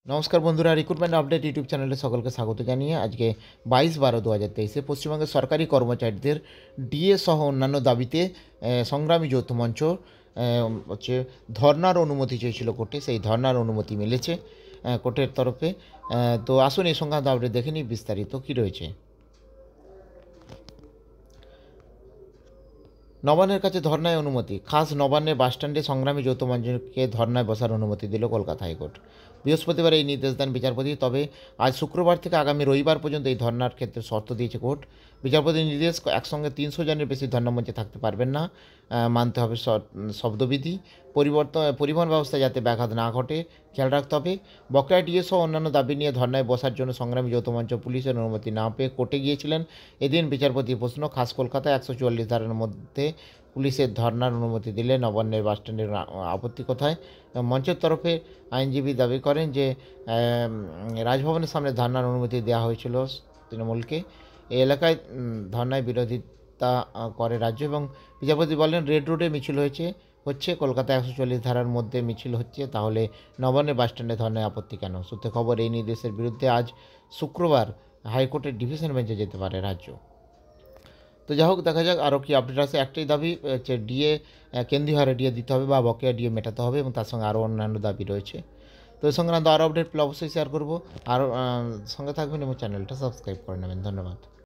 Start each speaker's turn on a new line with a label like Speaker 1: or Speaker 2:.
Speaker 1: নমস্কার বন্ধুরা, recruitment update YouTube চ্যানেলে সকলকে স্বাগত জানিয়ে আজকে 22/12/2023 পশ্চিমবঙ্গের সরকারি কর্মচারীদের ডিএ সহ অন্যান্য দাবিতে সংগ্রামী যৌথ মঞ্চ হচ্ছে ধর্নার অনুমতি চেয়েছিল কোর্টে। সেই ধর্নার অনুমতি মিলেছে কোর্টের তরফে। তো আসুন এই সংক্রান্ত আপডেট দেখে নিই বিস্তারিত কী রয়েছে। নবান্নের কাছে ধর্নায় অনুমতি। খাস নবান্নের বাসস্ট্যান্ডে সংগ্রামী যৌথ মঞ্চকে ধর্নায় বসার অনুমতি দিল কলকাতা হাইকোর্ট। বৃহস্পতিবার এই নির্দেশ দেন বিচারপতি। তবে আজ শুক্রবার থেকে আগামী রবিবার পর্যন্ত এই ধর্নার ক্ষেত্রে শর্ত দিয়েছে কোর্ট। বিচারপতির নির্দেশ, একসঙ্গে 300 জনের বেশি ধর্নামঞ্চে থাকতে পারবেন না, মানতে হবে শব্দবিধি। পরিবহন ব্যবস্থা যাতে ব্যাঘাত না ঘটে খেয়াল রাখতে হবে। বকেয়া ডিএ সহ অন্যান্য দাবি নিয়ে ধর্নায় বসার জন্য সংগ্রামী যৌথ মঞ্চ পুলিশের অনুমতি না পেয়ে কোর্টে গিয়েছিলেন। এদিন বিচারপতির প্রশ্ন, খাস কলকাতায় 144 ধারার মধ্যে পুলিশের ধর্নার অনুমতি দিলে নবান্নের বাসস্ট্যান্ডের আপত্তি কোথায়? মঞ্চের তরফে আইনজীবী দাবি করেন যে রাজভবনের সামনে ধর্নার অনুমতি দেওয়া হয়েছিল তৃণমূলকে। এই এলাকায় ধর্নায় বিরোধিতা করে রাজ্য। এবং বিচারপতি বলেন, রেড রোডে মিছিল হচ্ছে কলকাতা 144 ধারার মধ্যে মিছিল হচ্ছে, তাহলে নবান্নের বাসস্ট্যান্ডে ধর্নায় আপত্তি কেন? সূত্রে খবর, এই নির্দেশের বিরুদ্ধে আজ শুক্রবার হাইকোর্টের ডিভিশন বেঞ্চে যেতে পারে রাজ্য। তো যাই হোক, দেখা যাক আরও কী আপডেট আছে। একটাই দাবি হচ্ছে ডিএ কেন্দ্রীয় হারে ডিএ দিতে হবে বা বকেয়া ডিএ মেটাতে হবে, এবং তার সঙ্গে আরও অন্যান্য দাবি রয়েছে। তো এই সংক্রান্ত আরও আপডেট পেলে অবশ্যই শেয়ার করবো। আর সঙ্গে থাকবেন এবং চ্যানেলটা সাবস্ক্রাইব করে নেবেন। ধন্যবাদ।